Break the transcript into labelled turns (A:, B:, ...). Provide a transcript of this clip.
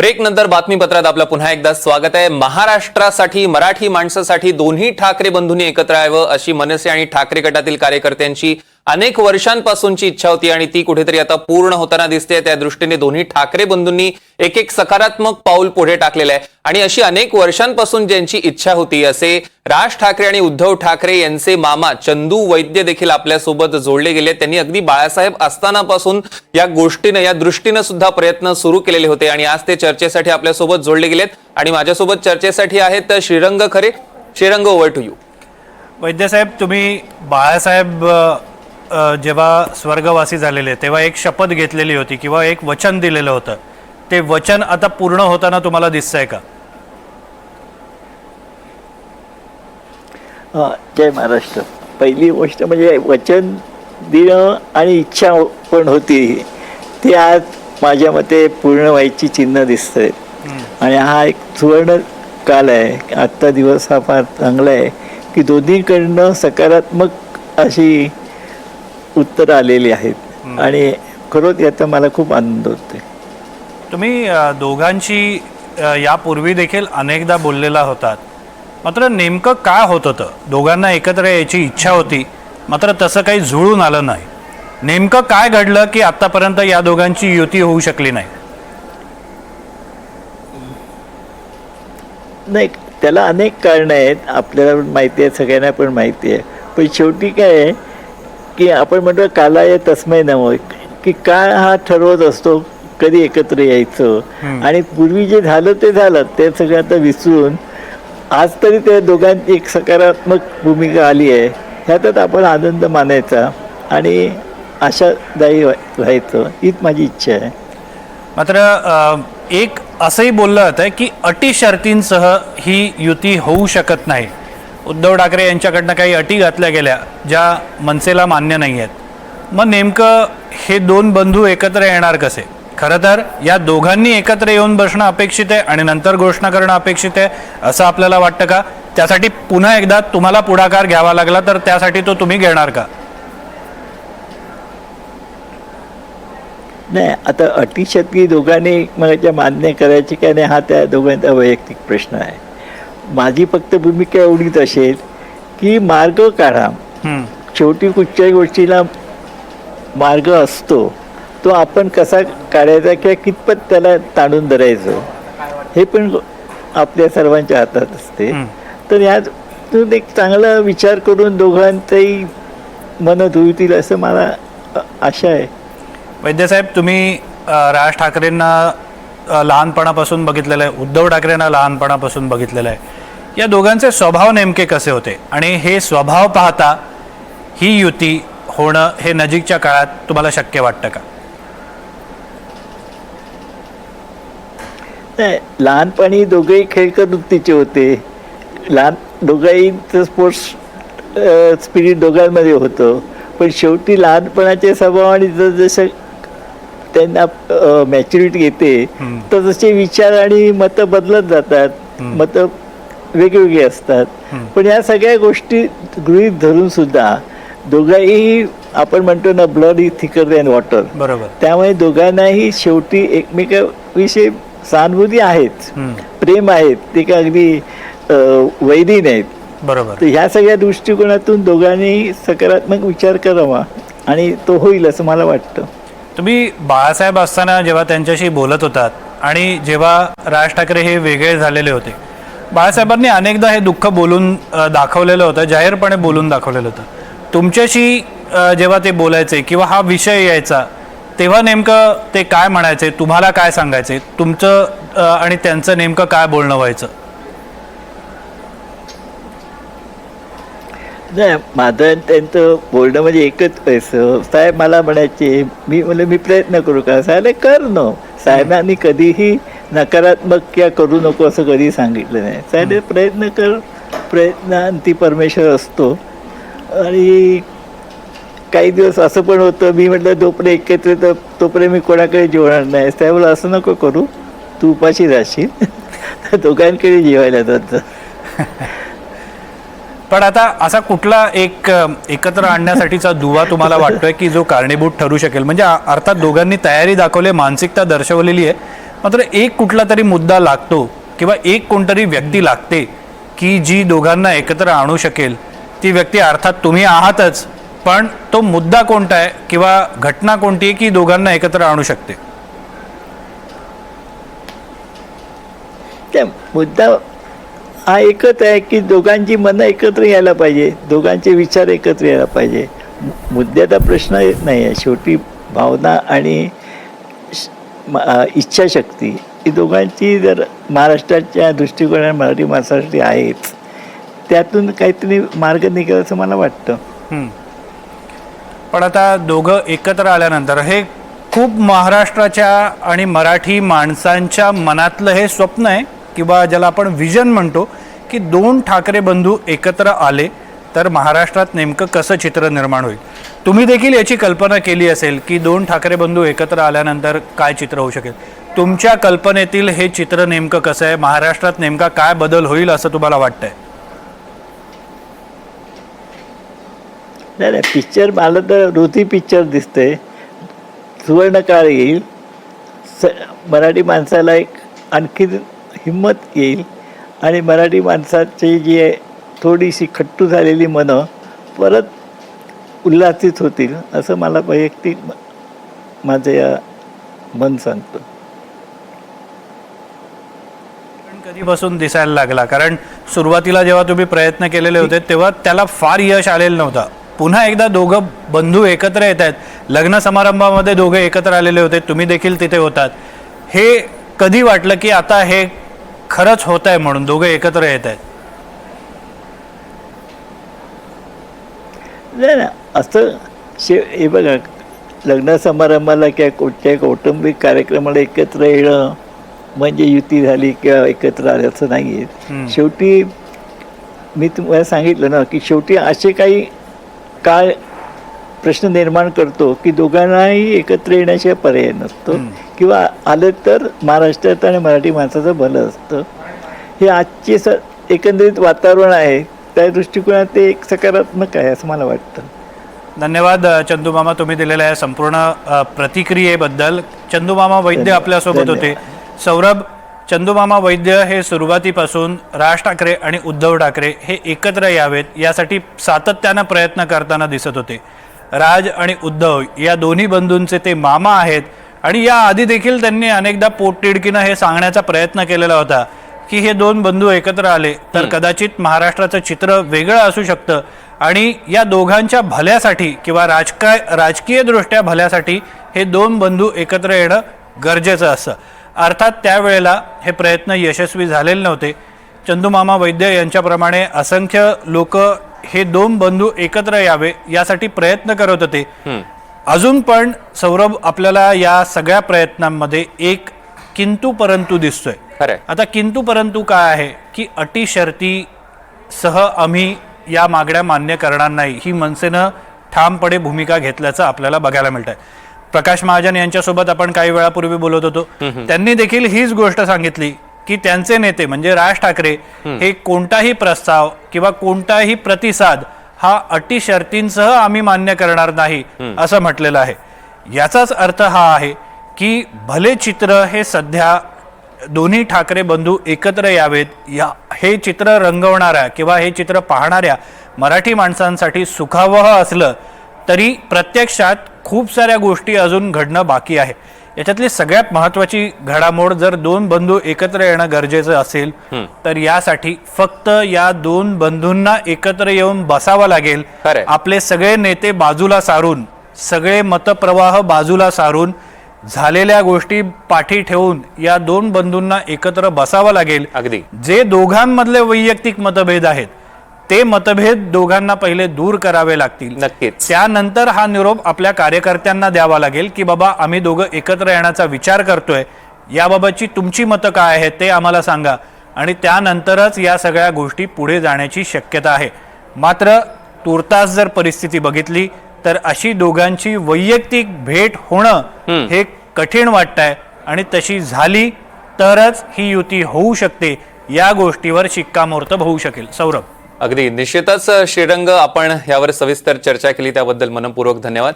A: Break नंतर बातमीपत्रात आपलं पुन्हा एकदा स्वागत आहे। महाराष्ट्रासाठी मराठी माणसासाठी दोन्ही ठाकरे बंधूंनी एकत्र यावं अशी मनसे आणि ठाकरे गटातील कार्यकर्त्यांची अनेक वर्षांपासूनची इच्छा होती आणि ती कुठेतरी आता पूर्ण होताना दिसते। त्या दृष्टीने दोन्ही ठाकरे बंधूंनी एक सकारात्मक पाऊल पुढे टाकलेलं आहे आणि अशी अनेक वर्षांपासून ज्यांची इच्छा होती असे राज ठाकरे आणि उद्धव ठाकरे यांचे मामा चंदू वैद्य देखील आपल्या सोबत जोडले गेले। त्यांनी अगदी बाळासाहेब असतानापासून या गोष्टीने या दृष्टीने सुद्धा प्रयत्न सुरू केलेले होते आणि आज ते चर्चेसाठी आपल्या सोबत जोडले गेलेत आणि माझ्यासोबत चर्चेसाठी आहेत Shrirang Khare. Shrirang, over to you.
B: Vaidya साहेब, तुम्ही बाळासाहेब जेव्हा स्वर्गवासी झालेले तेव्हा एक शपथ घेतलेली होती किंवा एक वचन दिलेलं होतं, ते वचन आता पूर्ण होताना तुम्हाला दिसतंय का?
C: जय महाराष्ट्र। पहिली गोष्ट म्हणजे वचन देणं आणि इच्छा पण होती ती आज माझ्या मते पूर्ण व्हायची चिन्ह दिसतंय आणि हा एक सुवर्ण काल आहे। आजचा दिवस हा फार चांगला आहे की दोन्हीकडनं सकारात्मक अशी उत्तर आलेली आहेत आणि खरोच याचा मला खूप आनंद होतोय।
B: तुम्ही दोघांची यापूर्वी देखील अनेकदा बोललेला होतात, मात्र नेमकं काय होत होतं? दोघांना एकत्र यायची इच्छा होती मात्र तसं काही जुळून आलं नाही। नेमकं काय घडलं की आतापर्यंत या दोघांची युती होऊ शकली नाही?
C: नाही, त्याला अनेक कारणं आहेत, आपल्याला पण माहिती आहे, सगळ्यांना पण माहिती आहे। पण शेवटी काय आहे की आपण म्हणतो कालाय तस्मै नमः, की काळ हा ठरवत असतो कधी एकत्र यायचं आणि पूर्वी जे झालं ते झालं, ते सगळं आता विसरून आज तरी त्या दोघांची एक सकारात्मक भूमिका आली आहे, ह्यातच आपण आनंद मानायचा आणि आशादायी व्हायचं हीच माझी इच्छा आहे।
B: मात्र एक असंही बोललं जातं की अटी शर्तींसह ही युती होऊ शकत नाही। उद्धव ठाकरे यांच्याकडनं काही अटी घातल्या गेल्या ज्या मनसेला मान्य नाही आहेत। मग नेमकं हे दोन बंधू एकत्र येणार कसे? खरं तर या दोघांनी एकत्र येऊन बसणं अपेक्षित आहे आणि नंतर घोषणा करणं अपेक्षित आहे असं आपल्याला वाटतं का? त्यासाठी पुन्हा एकदा तुम्हाला पुढाकार घ्यावा लागला तर त्यासाठी तो तुम्ही घेणार का?
C: नाही, आता अटीशर्ती दोघांनी एकमेकांच्या मान्य करायची का नाही हा त्या दोघांचा वैयक्तिक प्रश्न आहे। माझी फक्त भूमिका एवढीच असेल की मार्ग काढा। शेवटी कुठच्याही गोष्टीला मार्ग असतो, तो आपण कसा काढायचा किंवा कितपत त्याला ताणून धरायचं हे पण आपल्या सर्वांच्या हातात असते। तर यातून एक चांगला विचार करून दोघांचंही मन धुळतील असं मला आशा आहे।
B: वैद्य साहेब, तुम्ही राज ठाकरेंना लहानपणापासून बघितलेलं आहे, उद्धव ठाकरेंना लहानपणापासून बघितलेलं आहे। या दोघांचे स्वभाव नेमके कसे होते आणि हे स्वभाव पाहता ही युती होणं हे नजीकच्या काळात तुम्हाला शक्य वाटतं का?
C: नाही, लहानपणी दोघेही खेळकर वृत्तीचे होते। दोघांचं स्पोर्ट्स स्पिरिट दोघांमध्ये होतं, पण शेवटी लहानपणाचे स्वभाव आणि जसं त्यांना मॅच्युरिटी येते तर जसे विचार आणि मतं बदलत जातात, मतं वेगवेगळी असतात। पण या सगळ्या गोष्टी गृहीत धरून सुद्धा दोघांही आपण म्हणतो ना, blood is thicker than water,
B: बरोबर।
C: त्यामुळे दोघांनाही शेवटी एकमेकाविषयी सहानुभूती आहेच, प्रेम आहेत, ते का अगदी वैरी नाहीत,
B: बरोबर।
C: तर ह्या सगळ्या दृष्टिकोनातून दोघांनी सकारात्मक विचार करावा आणि तो होईल असं मला वाटतं।
B: तुम्ही बाळासाहेब असताना जेव्हा त्यांच्याशी बोलत होतात आणि जेव्हा राज ठाकरे हे वेगळे झालेले होते, बाळासाहेबांनी अनेकदा हे दुःख बोलून दाखवलेलं होतं, जाहीरपणे बोलून दाखवलेलं होतं। तुमच्याशी जेव्हा ते बोलायचे किंवा हा विषय यायचा तेव्हा नेमकं ते काय म्हणायचे, तुम्हाला काय सांगायचे, तुमचं आणि त्यांचं नेमकं काय बोलणं व्हायचं?
C: नाही, माझं त्यांचं बोलणं म्हणजे एकच व्हायचं। साहेब मला म्हणायचे, मी प्रयत्न करू का? साहेब कर न। साहेबांनी कधीही नकारात्मक किंवा करू नको असं कधी सांगितलं नाही। साहेब प्रयत्न कर, प्रयत्नांती परमेश्वर असतो। आणि काही दिवस असं पण होतं, मी म्हटलं जोपर्यंत एकत्र तर तोपर्यंत मी कोणाकडे जेवणार नाही। साहेब बोला असं नको करू, तू उपाशी राहशील, तर दोघांकडे जेवायला जातं।
B: पण आता असा कुठला एक एकत्र आणण्यासाठीचा दुवा तुम्हाला वाटतोय की जो कारणीभूत ठरू शकेल? म्हणजे अर्थात दोघांनी तयारी दाखवली, मानसिकता दर्शवलेली आहे, मात्र एक कुठला तरी मुद्दा लागतो किंवा एक कोणतरी व्यक्ती लागते की जी दोघांना एकत्र आणू शकेल. ती व्यक्ती अर्थात तुम्ही आहातच, पण तो मुद्दा कोणता आहे किंवा घटना कोणती आहे की दोघांना एकत्र आणू शकते?
C: त्या मुद्दा हा एकच आहे की दोघांची मनं एकत्र यायला पाहिजे, दोघांचे विचार एकत्र यायला पाहिजे. मुद्द्याचा प्रश्न येत नाही आहे. शेवटी भावना आणि इच्छाशक्ती ही दोघांची जर महाराष्ट्राच्या दृष्टिकोनाने मराठी माणसासाठी आहेच, त्यातून काहीतरी मार्ग निघेल असं मला वाटतं.
B: पण आता दोघं एकत्र आल्यानंतर हे खूप महाराष्ट्राच्या आणि मराठी माणसांच्या मनातलं हे स्वप्न आहे किंवा ज्याला आपण विजन म्हणतो की 2 ठाकरे बंधू एकत्र आले तर महाराष्ट्रात नेमकं कसं चित्र निर्माण होईल. तुम्ही देखील याची कल्पना केली असेल की 2 ठाकरे बंधू एकत्र आल्यानंतर काय चित्र होऊ शकेल. तुमच्या कल्पनेतील हे चित्र नेमकं कसं आहे, महाराष्ट्रात नेमका काय बदल होईल असं तुम्हाला वाटतंय?
C: नाही, पिक्चर मला तर रोती पिक्चर दिसतंय. सुवर्णकाळ येईल, मराठी माणसाला एक आणखी हिंमत येईल आणि मराठी माणसाची जी आहे थोडीशी खट्टू झालेली मनं परत उल्हासित होतील असं मला वैयक्तिक माझं या मन सांगतं.
B: कधीपासून दिसायला लागला? कारण सुरुवातीला जेव्हा तुम्ही प्रयत्न केलेले होते तेव्हा त्याला फार यश आलेलं नव्हतं. पुन्हा एकदा दोघं बंधू एकत्र येत आहेत. लग्न समारंभामध्ये दोघे एकत्र आलेले होते, तुम्ही देखील तिथे होतात. हे कधी वाटलं की आता हे खरंच होत आहे म्हणून दोघे एकत्र येत आहेत?
C: नाही ना, असं हे बघा, लग्न समारंभाला किंवा कोणत्याही कौटुंबिक कार्यक्रमाला एकत्र येणं म्हणजे युती झाली किंवा एकत्र आले असं नाही आहे. शेवटी मी तुम्हाला सांगितलं ना की शेवटी असे काही काळ प्रश्न निर्माण करतो की दोघांनाही एकत्र येण्याशिवाय पर्याय नसतो किंवा आलं तर महाराष्ट्रात आणि मराठी माणसाचं भलं असतं. हे आजचे एकंदरीत वातावरण आहे, त्या दृष्टिकोनात ते एक सकारात्मक आहे असं मला वाटतं.
B: धन्यवाद चंदूमामा, तुम्ही दिलेल्या या संपूर्ण प्रतिक्रियेबद्दल. चंदूमामा वैद्य आपल्यासोबत होते. सौरभ, चंदूमामा वैद्य हे सुरुवातीपासून राज ठाकरे आणि उद्धव ठाकरे हे एकत्र यावेत यासाठी सातत्यानं प्रयत्न करताना दिसत होते. राज आणि उद्धव या दोन्ही बंधूंचे ते मामा आहेत आणि या आधी देखील त्यांनी अनेकदा पोटतिडकीनं हे सांगण्याचा प्रयत्न केलेला होता की हे 2 बंधू एकत्र आले तर कदाचित महाराष्ट्राचं चित्र वेगळं असू शकतं आणि या दोघांच्या भल्यासाठी किंवा राजकीय दृष्ट्या भल्यासाठी हे 2 बंधू एकत्र येणं गरजेचं असतं. अर्थात त्यावेळेला हे प्रयत्न यशस्वी झालेले नव्हते. चंदूमामा वैद्य यांच्याप्रमाणे असंख्य लोक हे 2 बंधू एकत्र यावे यासाठी प्रयत्न करत होते. अजून पण सौरभ आपल्याला या सगळ्या प्रयत्नांमध्ये एक किंतु परंतु दिसतोय. आता किंतु परंतु काय आहे की अटी शर्ती सह आम्ही या मागण्या मान्य करणार नाही ही मनसेनं ठामपणे भूमिका घेतल्याचं आपल्याला बघायला मिळतंय. प्रकाश महाजन यांच्यासोबत आपण काही वेळापूर्वी बोलत होतो, त्यांनी देखील हीच गोष्ट सांगितली की त्यांचे नेते म्हणजे राज ठाकरे हे कोणताही प्रस्ताव किंवा कोणताही प्रतिसाद हा अटी शर्तींसह आम्ही मान्य करणार नाही असं म्हटलेलं आहे. याचाच अर्थ हा आहे की भले चित्र हे सध्या दोन्ही ठाकरे बंधू एकत्र यावेत हे चित्र रंगवणाऱ्या किंवा हे चित्र पाहणाऱ्या मराठी माणसांसाठी सुखावह असलं तरी प्रत्यक्षात खूप साऱ्या गोष्टी अजून घडणं बाकी आहे. याच्यातली सगळ्यात महत्त्वाची घडामोड जर 2 बंधू एकत्र येणं गरजेचं असेल तर यासाठी फक्त या 2 बंधूंना एकत्र येऊन बसावं लागेल. आपले सगळे नेते बाजूला सारून, सगळे मतप्रवाह बाजूला सारून, झालेल्या गोष्टी पाठी ठेवून या 2 बंधूंना एकत्र बसावं लागेल.
A: अगदी
B: जे दोघांमधले वैयक्तिक मतभेद आहेत ते मतभेद दोघांना पहिले दूर करावे लागतील.
A: नक्कीच.
B: त्यानंतर हा निरोप आपल्या कार्यकर्त्यांना द्यावा लागेल की बाबा आम्ही दोघं एकत्र येण्याचा विचार करतोय, याबाबतची तुमची मतं काय आहेत ते आम्हाला सांगा आणि त्यानंतरच या सगळ्या गोष्टी पुढे जाण्याची शक्यता आहे. मात्र तुर्तास जर परिस्थिती बघितली तर अशी दोघांची वैयक्तिक भेट होणं हे कठीण वाटतंय आणि तशी झाली तरच ही युती होऊ शकते. या गोष्टीवर शिक्कामोर्तब होऊ शकेल. सौरभ,
A: अगदी निश्चितच श्रीरंग, आपण यावर सविस्तर चर्चा केली त्याबद्दल मनपूर्वक धन्यवाद.